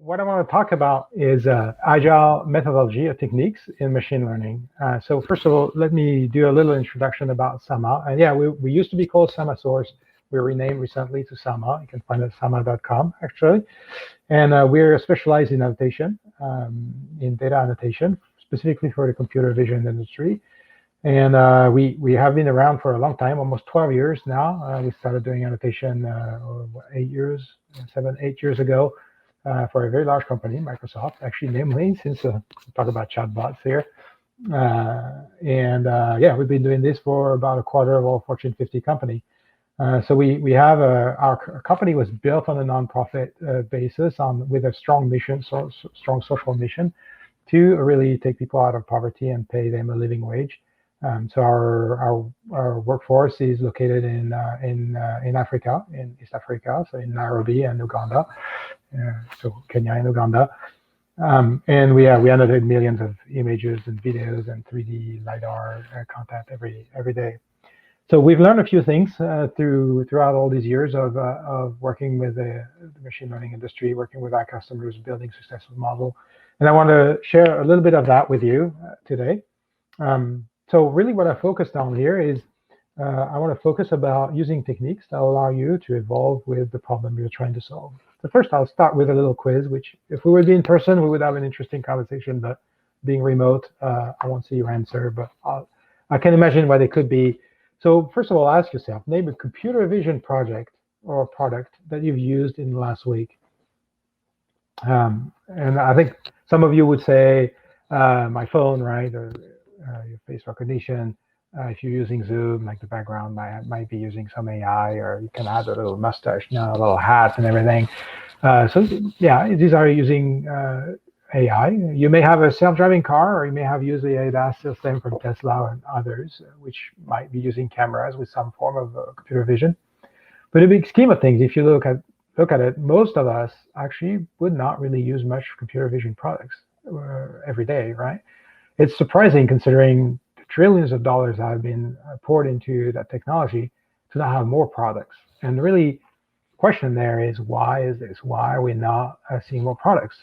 what I want to talk about is Agile methodology or techniques in machine learning. So first of all, let me do a little introduction about Sama. And yeah, we used to be called Sama Source. We renamed recently to Sama. You can find it at sama.com, actually. And we're specialized in annotation, in data annotation, specifically for the computer vision industry. And we have been around for a long time, almost 12 years now. We started doing annotation 8 years, 8 years ago for a very large company, Microsoft, actually namely, since we talk about chatbots here. Yeah, we've been doing this for about a quarter of all Fortune 50 company. So we have our company was built on a nonprofit basis with a strong mission, strong social mission, to really take people out of poverty and pay them a living wage. So our workforce is located in Africa, in East Africa, so in Nairobi and Uganda, so Kenya and Uganda. And we annotate millions of images and videos and 3D LiDAR content every day. So we've learned a few things throughout all these years of working with the machine learning industry, working with our customers, building successful model. And I want to share a little bit of that with you today. So really what I focused on here is I want to focus about using techniques that allow you to evolve with the problem you're trying to solve. So first, I'll start with a little quiz, which if we would be in person, we would have an interesting conversation, but being remote, I won't see your answer, but I can imagine what it could be. So first of all, ask yourself, name a computer vision project or product that you've used in the last week. And I think some of you would say my phone, right? Or, your face recognition. If you're using Zoom, like the background might be using some AI, or you can add a little mustache, a little hat and everything. So yeah, these are using AI. You may have a self-driving car, or you may have used the ADAS system from Tesla and others, which might be using cameras with some form of computer vision. But in the big scheme of things, if you look at it, most of us actually would not really use much computer vision products every day, right? It's surprising considering the trillions of dollars that have been poured into that technology to not have more products. And really, the question there is, why is this? Why are we not seeing more products?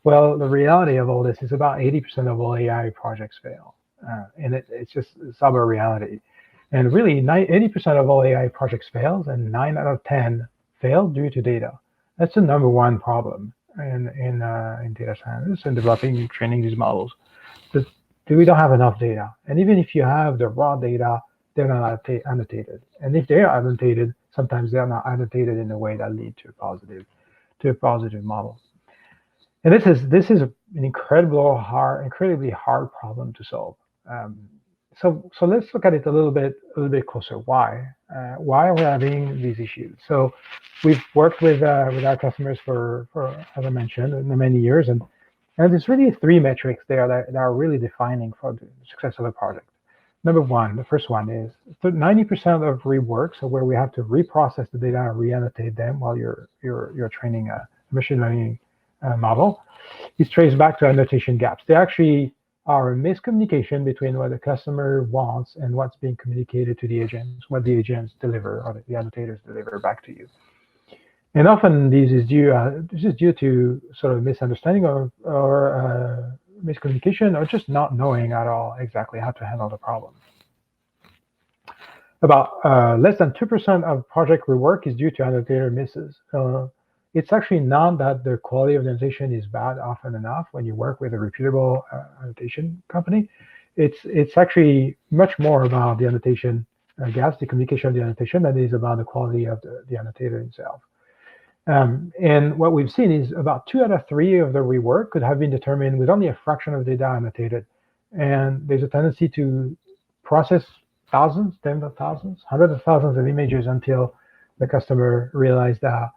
Well, the reality of all this is about 80% of all AI projects fail. And it's just a sober reality. And really, 80% of all AI projects fails, and 9 out of 10 fail due to data. That's the number one problem in data science and developing, training these models. We don't have enough data. And even if you have the raw data, they're not annotated. And if they are annotated, sometimes they're not annotated in a way that leads to a positive model. And this is an incredibly hard problem to solve. So let's look at it a little bit closer. Why are we having these issues? So we've worked with our customers for as I mentioned, many years, and there's really 3 metrics there that are really defining for the success of a project. Number one, the first one is 90% of rework, so where we have to reprocess the data and re-annotate them while you're training a machine learning model, is traced back to annotation gaps. They actually are a miscommunication between what the customer wants and what's being communicated to the agents, what the agents deliver or the annotators deliver back to you. And often this is due to sort of misunderstanding or miscommunication, or just not knowing at all exactly how to handle the problem. About less than 2% of project rework is due to annotator misses. It's actually not that the quality of annotation is bad often enough when you work with a reputable annotation company. It's actually much more about the annotation gaps, the communication of the annotation, than it is about the quality of the annotator himself. And what we've seen is about 2 out of 3 of the rework could have been determined with only a fraction of data annotated. And there's a tendency to process thousands, tens of thousands, hundreds of thousands of images until the customer realized that,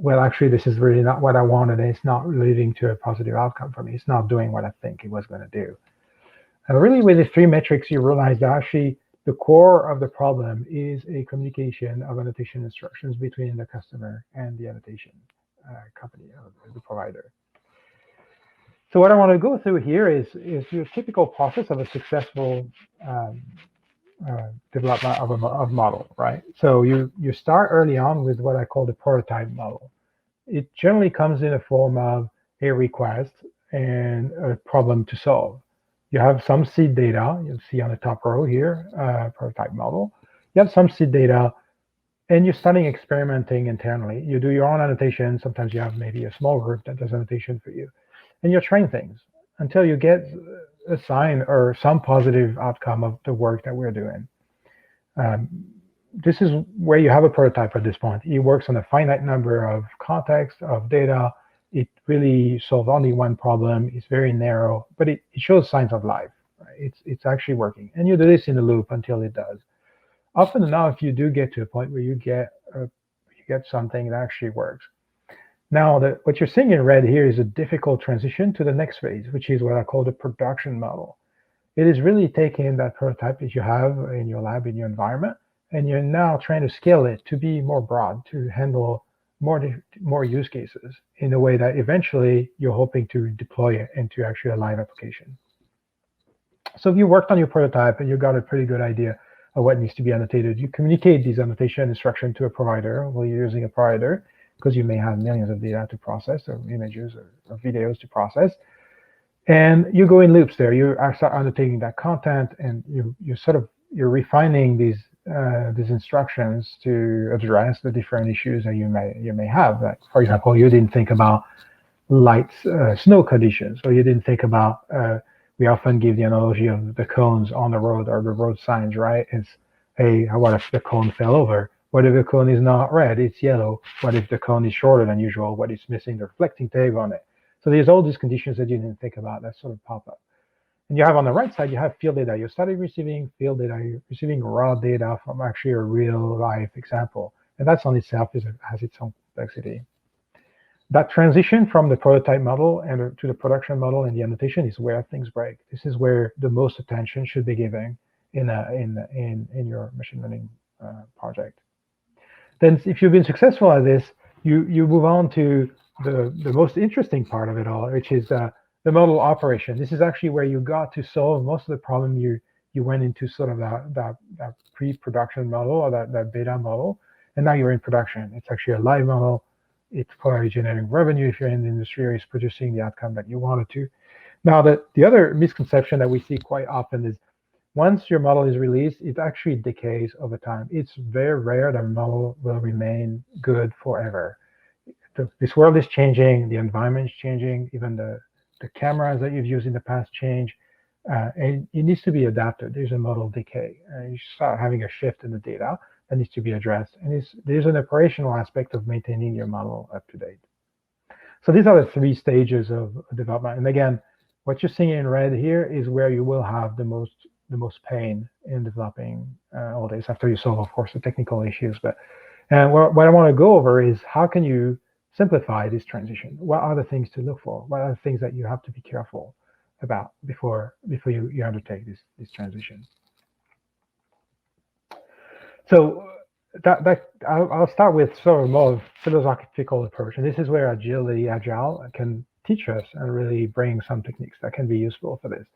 well, actually, this is really not what I wanted, and it's not leading to a positive outcome for me. It's not doing what I think it was going to do. And really, with the 3 metrics, you realize that actually the core of the problem is a communication of annotation instructions between the customer and the annotation company, the provider. So what I want to go through here is your typical process of a successful development of model, right? So you start early on with what I call the prototype model. It generally comes in a form of a request, and a problem to solve. You have some seed data, you'll see on the top row here, prototype model. You have some seed data, and you're starting experimenting internally. You do your own annotation. Sometimes you have maybe a small group that does annotation for you. And you're trying things until you get a sign or some positive outcome of the work that we're doing. This is where you have a prototype at this point. It works on a finite number of contexts, of data. It really solves only one problem. It's very narrow, but it shows signs of life. Right? It's actually working. And you do this in a loop until it does. Often enough, you do get to a point where you get something that actually works. Now, what you're seeing in red here is a difficult transition to the next phase, which is what I call the production model. It is really taking that prototype that you have in your lab, in your environment, and you're now trying to scale it to be more broad, to handle more use cases in a way that eventually you're hoping to deploy it into actually a live application. So if you worked on your prototype and you got a pretty good idea of what needs to be annotated, you communicate these annotation instructions to a provider while you're using a provider, because you may have millions of data to process, or images or videos to process. And you go in loops there. You start annotating that content, and you're refining these instructions to address the different issues that you may have. Like, for example, you didn't think about light snow conditions, or you didn't think about. We often give the analogy of the cones on the road or the road signs, right? It's, hey, what if the cone fell over? What if the cone is not red, it's yellow? What if the cone is shorter than usual? What is missing the reflecting tape on it? So there's all these conditions that you didn't think about that sort of pop up. And you have on the right side, you have field data. You started receiving field data, you're receiving raw data from actually a real life example. And that's on itself has its own complexity. That transition from the prototype model and to the production model and the annotation is where things break. This is where the most attention should be given in your machine learning project. Then if you've been successful at this, you move on to the most interesting part of it all, which is the model operation. This is actually where you got to solve most of the problem you went into sort of that pre-production model or that beta model, and now you're in production. It's actually a live model. It's probably generating revenue if you're in the industry, or it's producing the outcome that you wanted to. Now, the other misconception that we see quite often is once your model is released, it actually decays over time. It's very rare that a model will remain good forever. This world is changing, the environment is changing, even the cameras that you've used in the past change, and it needs to be adapted. There's a model decay. You start having a shift in the data that needs to be addressed. And there's an operational aspect of maintaining your model up to date. So these are the 3 stages of development. And again, what you're seeing in red here is where you will have the most pain in developing all this, after you solve, of course, the technical issues. But what I want to go over is how can you simplify this transition? What are the things to look for? What are the things that you have to be careful about before you undertake this transition? So I'll start with sort of more philosophical approach, and this is where Agile can teach us and really bring some techniques that can be useful for this.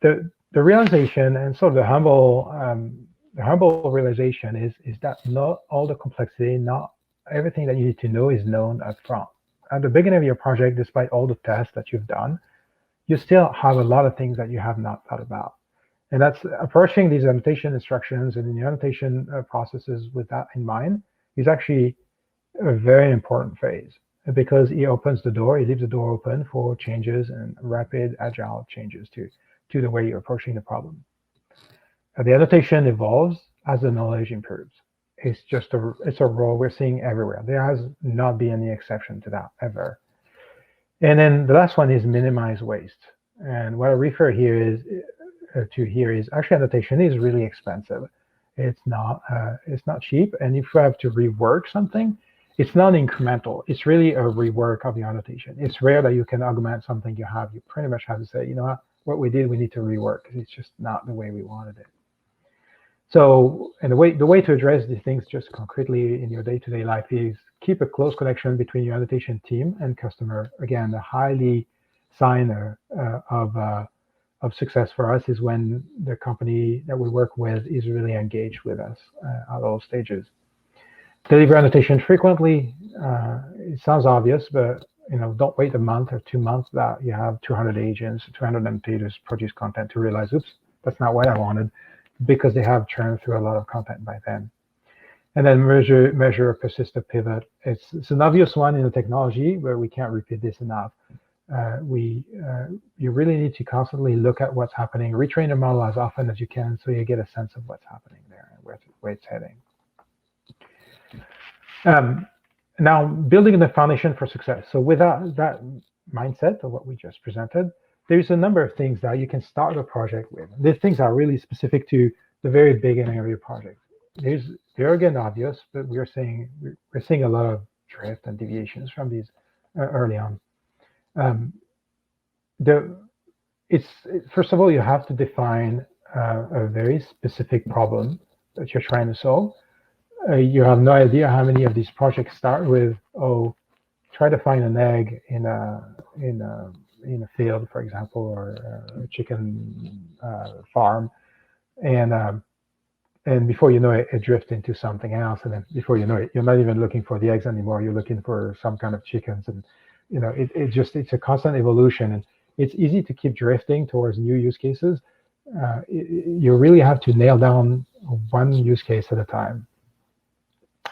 The realization and sort of the humble realization is that not all the complexity, not everything that you need to know is known up front. At the beginning of your project, despite all the tests that you've done, you still have a lot of things that you have not thought about. And that's approaching these annotation instructions and the annotation processes with that in mind is actually a very important phase, because it opens the door, it leaves the door open for changes and rapid agile changes to the way you're approaching the problem. The annotation evolves as the knowledge improves. It's a role we're seeing everywhere. There has not been any exception to that ever. And then the last one is minimize waste. And what I refer here is actually annotation is really expensive. It's not cheap, and if you have to rework something, it's not incremental. It's really a rework of the annotation. It's rare that you can augment something you have. You pretty much have to say, you know what we did, we need to rework, because it's just not the way we wanted it. So, and the way to address these things just concretely in your day-to-day life is keep a close connection between your annotation team and customer. Again, the highly signer of success for us is when the company that we work with is really engaged with us at all stages. Deliver annotation frequently. It sounds obvious, but don't wait a month or 2 months that you have 200 agents, 200 annotators produce content to realize, oops, that's not what I wanted, because they have churned through a lot of content by then. And then measure a persistent pivot. It's an obvious one in the technology, where we can't repeat this enough. You really need to constantly look at what's happening, retrain the model as often as you can, so you get a sense of what's happening there and where it's heading. Now, building the foundation for success. So with that mindset of what we just presented, there's a number of things that you can start a project with. These things are really specific to the very beginning of your project. They're again obvious, but we're seeing a lot of drift and deviations from these early on. First of all, you have to define a very specific problem that you're trying to solve. You have no idea how many of these projects start with, try to find an egg in a field, for example, or a chicken farm, and before you know it, it drifts into something else, and then before you know it, you're not even looking for the eggs anymore. You're looking for some kind of chickens, and it's a constant evolution, and it's easy to keep drifting towards new use cases. You really have to nail down one use case at a time.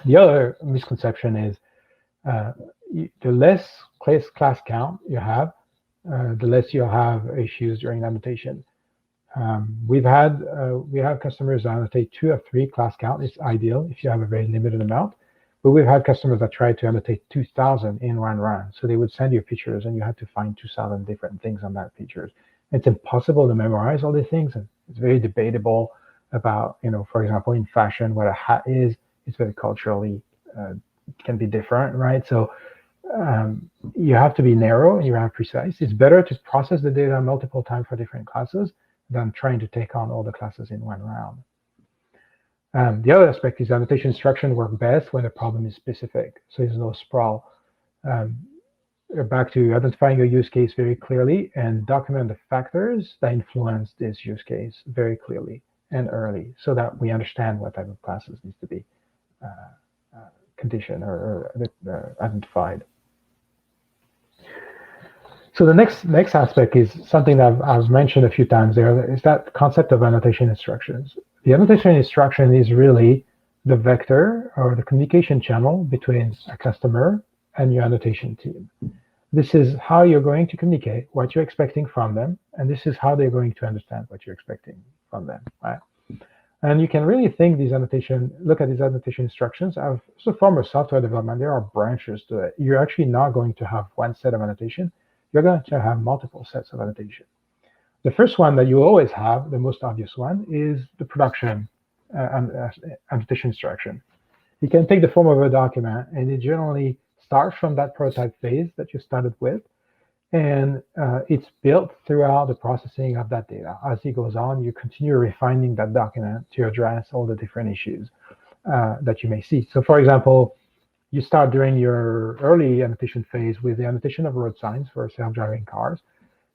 The other misconception is the less class count you have, the less you'll have issues during annotation. We have customers annotate 2 or 3 class count. It's ideal if you have a very limited amount. But we've had customers that try to annotate 2,000 in one run. So they would send you features, and you have to find 2,000 different things on that features. It's impossible to memorize all these things, and it's very debatable about, for example, in fashion, what a hat is. It's very culturally can be different, right? So you have to be narrow and you have precise. It's better to process the data multiple times for different classes than trying to take on all the classes in one round. The other aspect is annotation instruction work best when the problem is specific, so there's no sprawl. Back to identifying your use case very clearly and document the factors that influence this use case very clearly and early, so that we understand what type of classes needs to be conditioned or identified. So the next aspect is something that I've mentioned a few times there, is that concept of annotation instructions. The annotation instruction is really the vector or the communication channel between a customer and your annotation team. This is how you're going to communicate what you're expecting from them, and this is how they're going to understand what you're expecting from them, right? And you can really look at these annotation instructions as a form of software development. There are branches to it. You're actually not going to have one set of annotation. You're going to have multiple sets of annotation. The first one that you always have, the most obvious one, is the production annotation instruction. It can take the form of a document, and it generally starts from that prototype phase that you started with, and it's built throughout the processing of that data. As it goes on, you continue refining that document to address all the different issues that you may see. So for example, you start during your early annotation phase with the annotation of road signs for self-driving cars.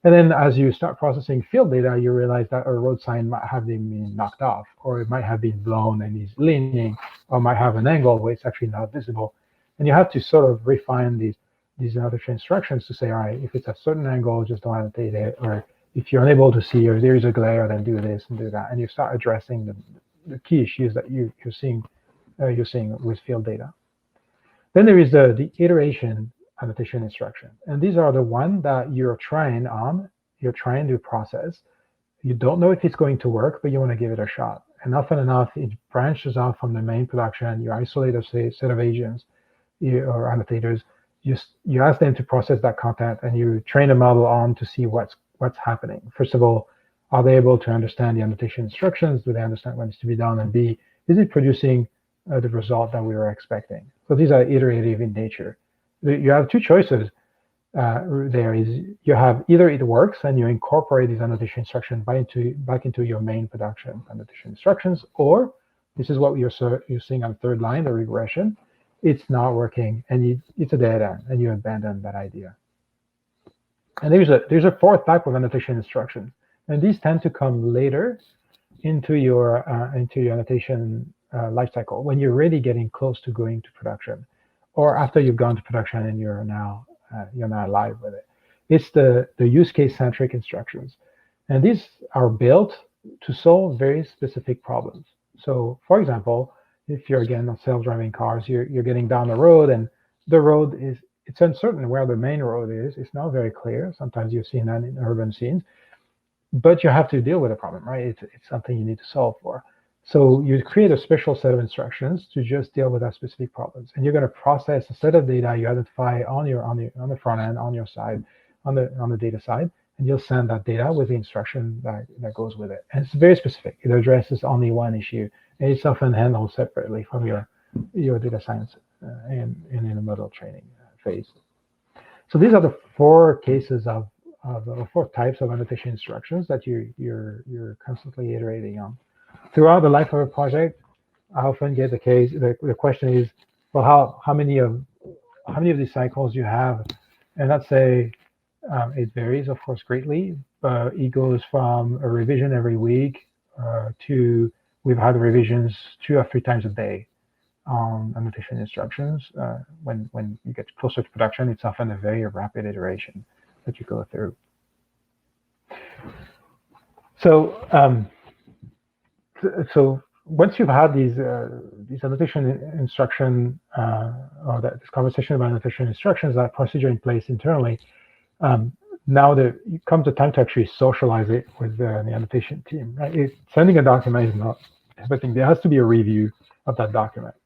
And then as you start processing field data, you realize that a road sign might have been knocked off, or it might have been blown and is leaning, or might have an angle where it's actually not visible. And you have to sort of refine these annotation instructions to say, all right, if it's a certain angle, just don't annotate it. Or if you're unable to see, or there is a glare, then do this and do that. And you start addressing the key issues that you're seeing with field data. Then there is the iteration annotation instruction. And these are the ones that you're trying to process. You don't know if it's going to work, but you want to give it a shot. And often enough, it branches off from the main production. You isolate a set of agents or annotators. You ask them to process that content, and you train a model on to see what's happening. First of all, are they able to understand the annotation instructions? Do they understand what needs to be done? And B, is it producing the result that we were expecting? So these are iterative in nature. You have 2 choices. There is, you have either it works and you incorporate these annotation instructions back into your main production annotation instructions, or this is what you're seeing on the 3rd line, the regression. It's not working, and it's a dead end, and you abandon that idea. And there's a 4th type of annotation instruction, and these tend to come later into your annotation lifecycle, when you're really getting close to going to production, or after you've gone to production and you're now live with it. It's the use case centric instructions, and these are built to solve very specific problems. So, for example, if you're again on self-driving cars, you're getting down the road, and the road it's uncertain where the main road is. It's not very clear. Sometimes you've seen that in urban scenes, but you have to deal with a problem, right? It's something you need to solve for. So you create a special set of instructions to just deal with that specific problems, and you're going to process a set of data you identify on the front end, on your side, on the data side, and you'll send that data with the instruction that goes with it. And it's very specific. It addresses only one issue, and it's often handled separately from your data science and in a model training phase. So these are the 4 cases of 4 types of annotation instructions that you're constantly iterating on. Throughout the life of a project, I often get the question is, well, how many of these cycles you have? And I'd say it varies, of course, greatly. But it goes from a revision every week to we've had revisions 2 or 3 times a day on annotation instructions. When you get closer to production, it's often a very rapid iteration that you go through. So once you've had these annotation instruction or this conversation about annotation instructions, that procedure in place internally, now it comes the time to actually socialize it with the annotation team. Right? Sending a document is not everything. There has to be a review of that document.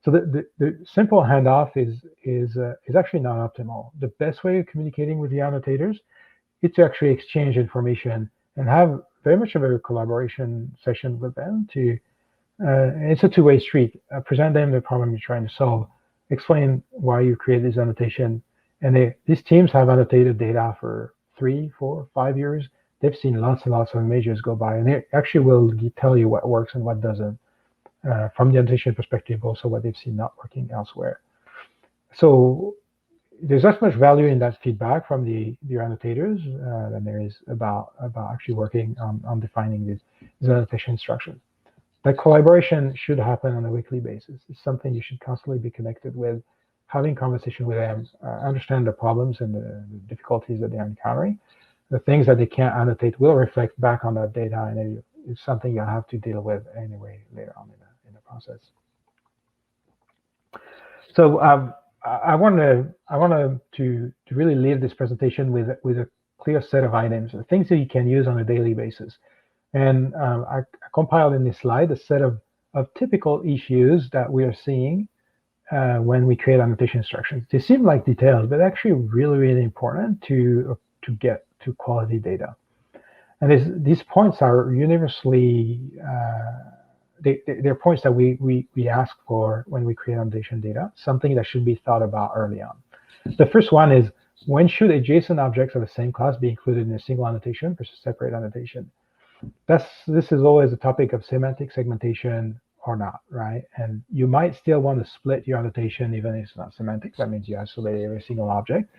So the simple handoff is actually not optimal. The best way of communicating with the annotators is to actually exchange information and have very much of a collaboration session with them. It's a two-way street. Present them the problem you're trying to solve, explain why you created this annotation, and these teams have annotated data for 3, 4, 5 years. They've seen lots and lots of images go by, and they actually will tell you what works and what doesn't. From the annotation perspective, also what they've seen not working elsewhere. So there's as much value in that feedback from your annotators than there is about actually working on defining these annotation instructions. That collaboration should happen on a weekly basis. It's something you should constantly be connected with, having conversation with them, understand the problems and the difficulties that they're encountering. The things that they can't annotate will reflect back on that data, and it's something you'll have to deal with anyway later on in the process. So I want to really leave this presentation with a clear set of items, things that you can use on a daily basis. And I compiled in this slide a set of typical issues that we are seeing when we create annotation instructions. They seem like details, but actually really, really important to get to quality data. And these points are universally, they're points that we ask for when we create annotation data, something that should be thought about early on. The first one is, when should adjacent objects of the same class be included in a single annotation versus separate annotation? This is always a topic of semantic segmentation or not, right? And you might still want to split your annotation even if it's not semantic. That means you isolate every single object.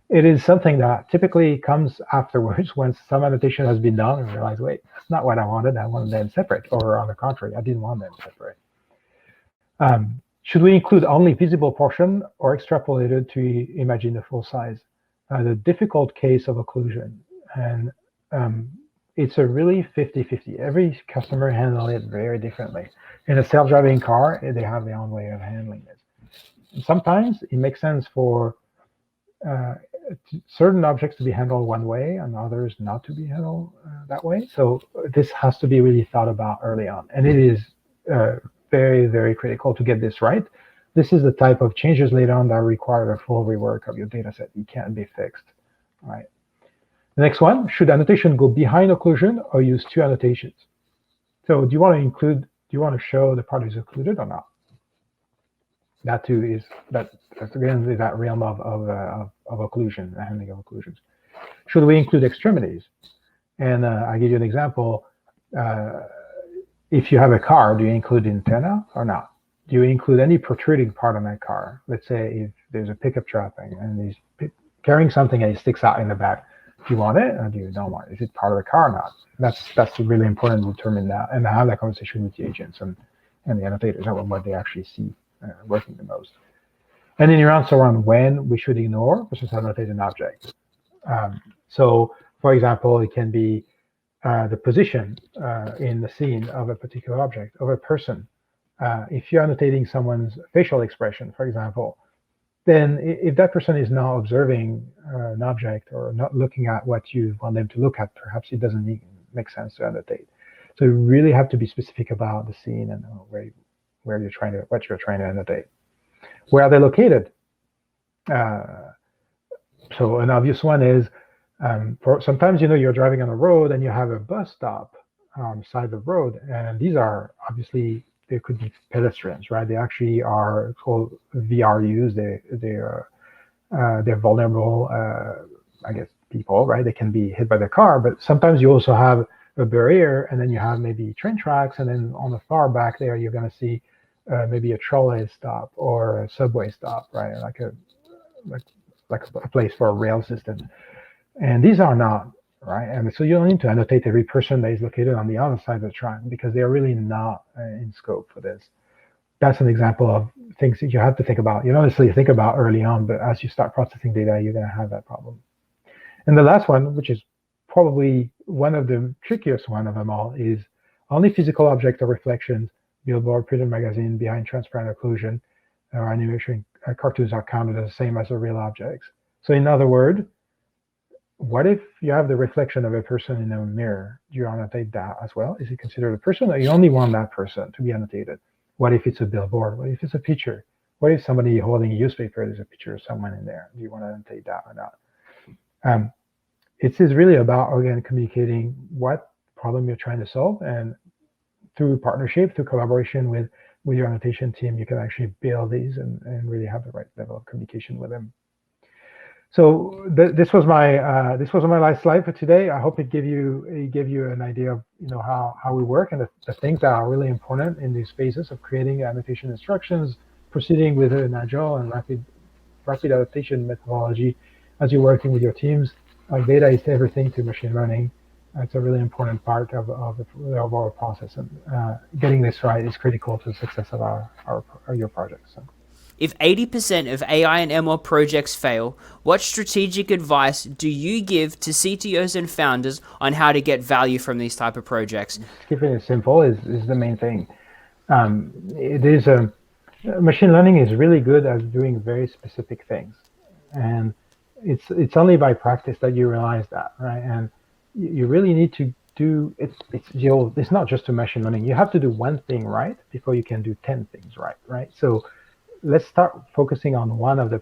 It is something that typically comes afterwards when some annotation has been done and realize, wait, that's not what I wanted. I wanted them separate, or on the contrary, I didn't want them separate. Should we include only visible portion or extrapolated to imagine the full size? The difficult case of occlusion, and it's a really 50-50. Every customer handles it very differently. In a self-driving car, they have their own way of handling it. And sometimes it makes sense for certain objects to be handled one way and others not to be handled that way. So this has to be really thought about early on. And it is very, very critical to get this right. This is the type of changes later on that require a full rework of your data set. It can't be fixed, right? The next one, should annotation go behind occlusion or use 2 annotations? So do you want to show the part is occluded or not? That too is, that's again that realm of occlusion, the handling of occlusions. Should we include extremities? And I give you an example. If you have a car, do you include antenna or not? Do you include any protruding part on that car? Let's say if there's a pickup truck and he's carrying something and it sticks out in the back. Do you want it or do you don't want it? Is it part of the car or not? That's really important to determine that and have that conversation with the agents and the annotators about what they actually see working the most. And then nuance around when we should ignore versus annotate an object. So, for example, it can be the position in the scene of a particular object, of a person. If you're annotating someone's facial expression, for example, then if that person is not observing an object or not looking at what you want them to look at, perhaps it doesn't make sense to annotate. So you really have to be specific about the scene and what you're trying to annotate. Where are they located? So an obvious one is sometimes you're driving on a road and you have a bus stop on the side of the road, and these are obviously, they could be pedestrians, right? They actually are called VRUs. They're vulnerable, I guess, people, right? They can be hit by the car, but sometimes you also have a barrier, and then you have maybe train tracks, and then on the far back there, you're going to see maybe a trolley stop or a subway stop, right? Like a place for a rail system. And these are not, right? And so you don't need to annotate every person that is located on the other side of the track because they're really not in scope for this. That's an example of things that you have to think about. You don't necessarily think about early on, but as you start processing data, you're going to have that problem. And the last one, which is probably one of the trickiest one of them all, is only physical objects or reflections, billboard, printed magazine, behind transparent occlusion, or animation cartoons are counted as the same as the real objects. So in other words, what if you have the reflection of a person in a mirror? Do you annotate that as well? Is it considered a person, or you only want that person to be annotated? What if it's a billboard? What if it's a picture? What if somebody holding a newspaper, there's a picture of someone in there? Do you want to annotate that or not? It is really about, again, communicating what problem you're trying to solve, and through partnership, through collaboration with your annotation team, you can actually build these and really have the right level of communication with them. So this was my last slide for today. I hope it gave you an idea of how we work and the things that are really important in these phases of creating annotation instructions, proceeding with an agile and rapid adaptation methodology as you're working with your teams. Data is everything to machine learning. It's a really important part of the overall process, and getting this right is critical to the success of your projects. So. If 80% of AI and ML projects fail, what strategic advice do you give to CTOs and founders on how to get value from these type of projects? Keeping it simple is the main thing. Machine learning is really good at doing very specific things, and it's only by practice that you realize that, right? And you really need to do it's not just a machine learning. You have to do one thing right before you can do 10 things right? So let's start focusing on one of the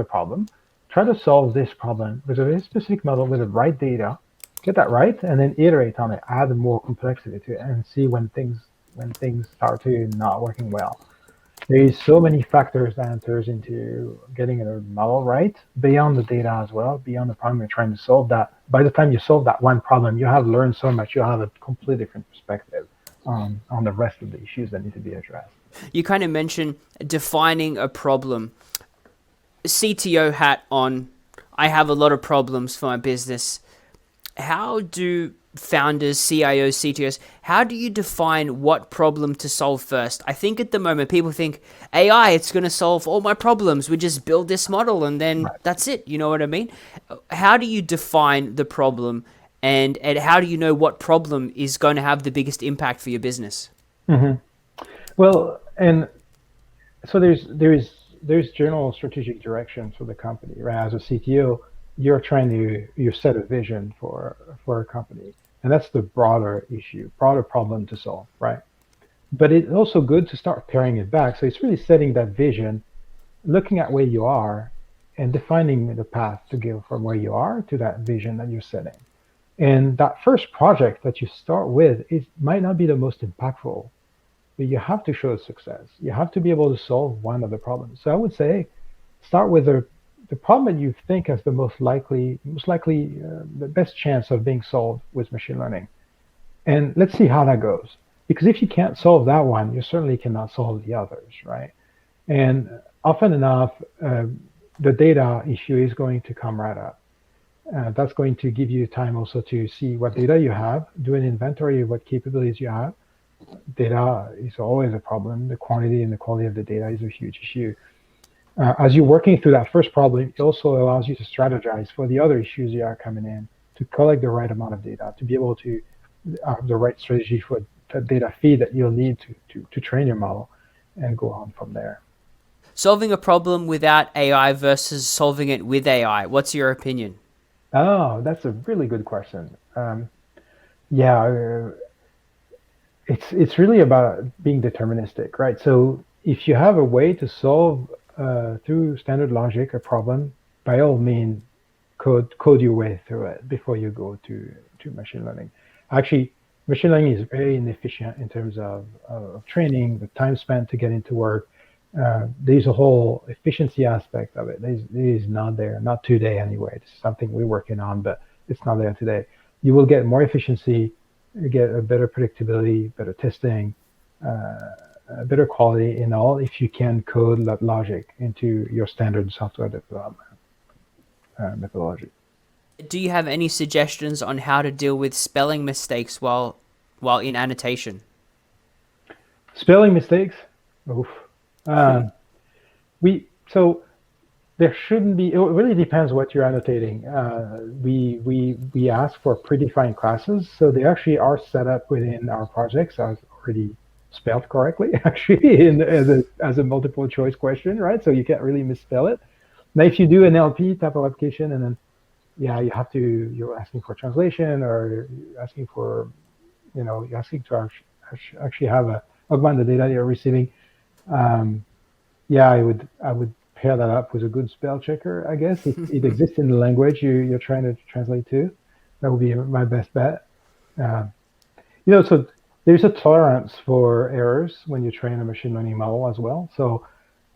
problem. Try to solve this problem with a very specific model with the right data. Get that right, and then iterate on it. Add more complexity to it, and see when things start to not working well. There is so many factors that enters into getting a model right, beyond the data as well, beyond the problem you're trying to solve. That by the time you solve that one problem, you have learned so much. You have a completely different perspective on the rest of the issues that need to be addressed. You kind of mentioned defining a problem. CTO hat on, I have a lot of problems for my business. How do founders, CIOs, CTOs, how do you define what problem to solve first? I think at the moment people think AI, it's going to solve all my problems. We just build this model and then that's it. You know what I mean? How do you define the problem, and how do you know what problem is going to have the biggest impact for your business? Mm-hmm. Well, and so there's general strategic direction for the company, right? As a CTO, you set a vision for a company, and that's the broader problem to solve, right? But it's also good to start paring it back. So it's really setting that vision, looking at where you are, and defining the path to go from where you are to that vision that you're setting. And that first project that you start with, it might not be the most impactful, but you have to show success. You have to be able to solve one of the problems. So I would say, start with the problem that you think has the most likely, the best chance of being solved with machine learning. And let's see how that goes. Because if you can't solve that one, you certainly cannot solve the others, right? And often enough, the data issue is going to come right up. That's going to give you time also to see what data you have, do an inventory of what capabilities you have. Data is always a problem. The quantity and the quality of the data is a huge issue. as you're working through that first problem, it also allows you to strategize for the other issues that are coming in, to collect the right amount of data, to be able to have the right strategy for the data feed that you'll need to train your model and go on from there. Solving a problem without AI versus solving it with AI. What's your opinion? Oh, that's a really good question. Yeah, it's really about being deterministic, right? So if you have a way to solve through standard logic a problem, by all means, code your way through it before you go to machine learning. Actually, machine learning is very inefficient in terms of training, the time spent to get into work. There's a whole efficiency aspect of it. It is not there, not today anyway. It's something we're working on, but it's not there today. You will get more efficiency, you get a better predictability, better testing, better quality in all if you can code that logic into your standard software development methodology. Do you have any suggestions on how to deal with spelling mistakes while in annotation? Spelling mistakes? Oof. So there shouldn't be. It really depends what you're annotating. We ask for predefined classes, so they actually are set up within our projects as already spelled correctly, actually, as a multiple choice question, right? So you can't really misspell it. Now, if you do an LP type of application, and then you're asking for translation, or you're asking for, you're asking to actually have augment the data you're receiving. I would pair that up with a good spell checker, I guess. It exists in the language you're trying to translate to. That would be my best bet. So there's a tolerance for errors when you train a machine learning model as well. So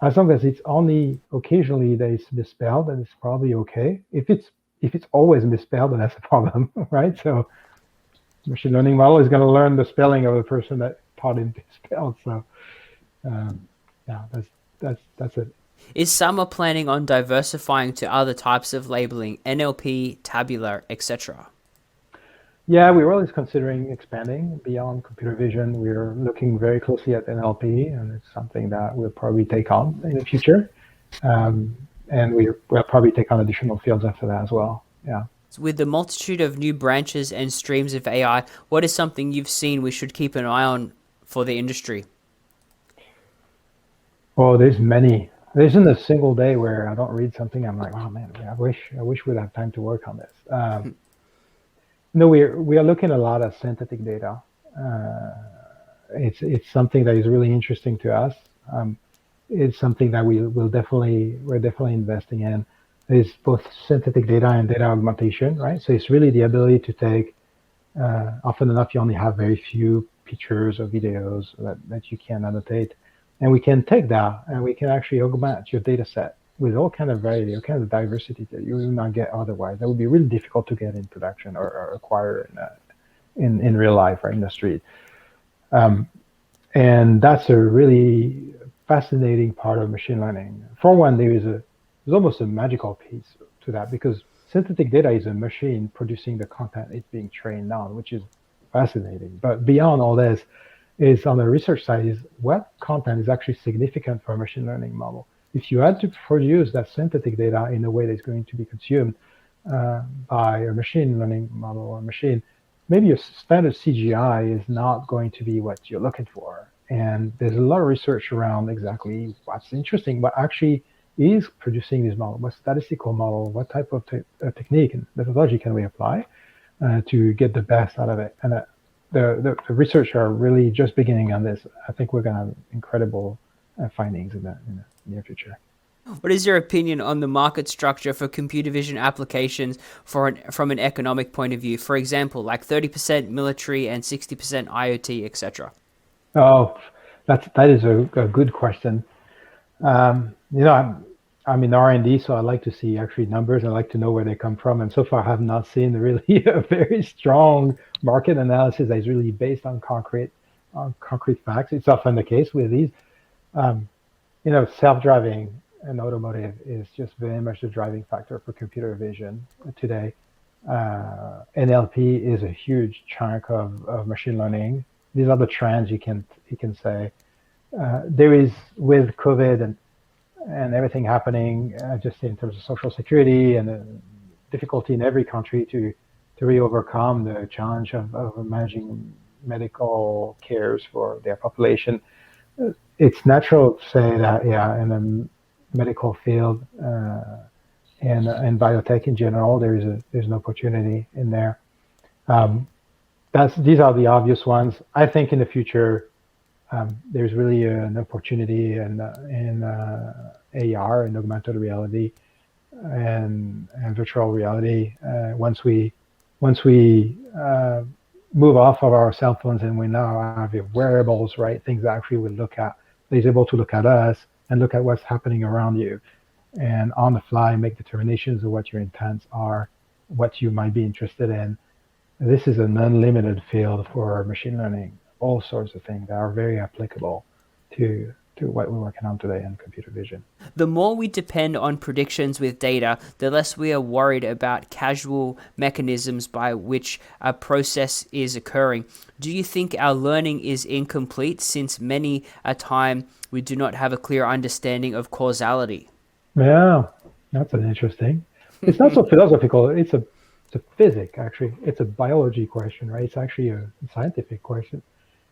as long as it's only occasionally that it's misspelled, then it's probably okay. If it's always misspelled, then that's a problem, right? So machine learning model is going to learn the spelling of the person that taught it spelled. So that's it. Is Summer planning on diversifying to other types of labeling, NLP, tabular, etc.? Yeah, we're always considering expanding beyond computer vision. We're looking very closely at NLP, and it's something that we'll probably take on in the future. And we'll probably take on additional fields after that as well. Yeah. With the multitude of new branches and streams of AI, what is something you've seen we should keep an eye on for the industry? Oh, there's many. There isn't a single day where I don't read something. I'm like, oh man, I wish we'd have time to work on this. No, we are looking at a lot of synthetic data. It's something that is really interesting to us. It's something that we're definitely investing in. Is both synthetic data and data augmentation, right? So it's really the ability to take. Often enough, you only have very few pictures or videos that you can annotate, and we can take that and we can actually augment your data set with all kind of variety, all kind of diversity that you will not get otherwise. That would be really difficult to get in production or acquire in real life or in the street. And that's a really fascinating part of machine learning. For one, there's almost a magical piece to that, because synthetic data is a machine producing the content it's being trained on, which is fascinating. But beyond all this, is on the research side, is what content is actually significant for a machine learning model. If you had to produce that synthetic data in a way that's going to be consumed by a machine learning model or machine, maybe your standard CGI is not going to be what you're looking for. And there's a lot of research around exactly what's interesting, what actually is producing this model, what statistical model, what type of technique and methodology can we apply to get the best out of it. And the research are really just beginning on this. I think we're going to have incredible findings in the near future. What is your opinion on the market structure for computer vision applications from an economic point of view? For example, like 30% military and 60% IoT, etc. Oh, that is a good question. I'm in R&D, so I like to see actually numbers. I like to know where they come from. And so far, I have not seen really a very strong market analysis that is really based on concrete facts. It's often the case with these. Self-driving and automotive is just very much the driving factor for computer vision today. NLP is a huge chunk of machine learning. These are the trends you can say. There is, with COVID and and everything happening just in terms of social security and the difficulty in every country to really overcome the challenge of managing medical cares for their population. It's natural to say that, yeah, in the medical field and biotech in general, there's an opportunity in there. These are the obvious ones. I think in the future, there's really an opportunity in AR and augmented reality and virtual reality. Once we move off of our cell phones and we now have wearables, right? Things that actually will look at, is able to look at us and look at what's happening around you, and on the fly make determinations of what your intents are, what you might be interested in. This is an unlimited field for machine learning. All sorts of things that are very applicable to what we're working on today in computer vision. The more we depend on predictions with data, the less we are worried about casual mechanisms by which a process is occurring. Do you think our learning is incomplete since many a time we do not have a clear understanding of causality? Yeah, that's an interesting. It's not so philosophical. It's a physics, actually. It's a biology question, right? It's actually a scientific question.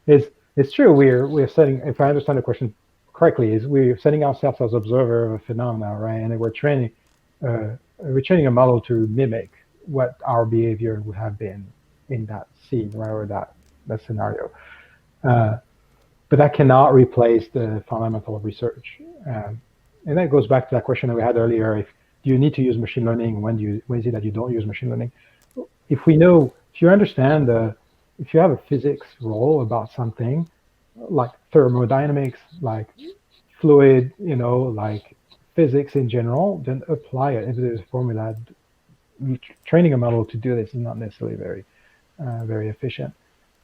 It's true. We're setting, if I understand the question correctly, is we're setting ourselves as observer of a phenomenon, right? And then we're training a model to mimic what our behavior would have been in that scene, right, or that scenario. But that cannot replace the fundamental research. And that goes back to that question that we had earlier. If do you need to use machine learning? When is it that you don't use machine learning? If you understand if you have a physics role about something, like thermodynamics, like fluid, like physics in general, then apply it. If there's a formula, training a model to do this is not necessarily very efficient.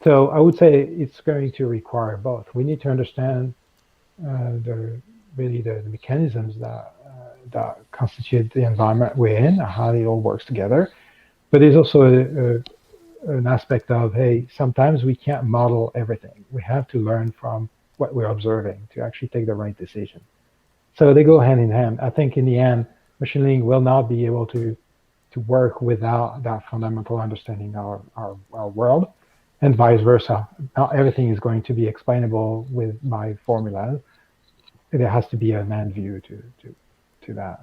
So I would say it's going to require both. We need to understand the mechanisms that constitute the environment we're in, how it all works together. But there's also an aspect of, hey, sometimes we can't model everything. We have to learn from what we're observing to actually take the right decision. So they go hand in hand. I think in the end, machine learning will not be able to work without that fundamental understanding of our world, and vice versa. Not everything is going to be explainable by formulas. There has to be a man view to that.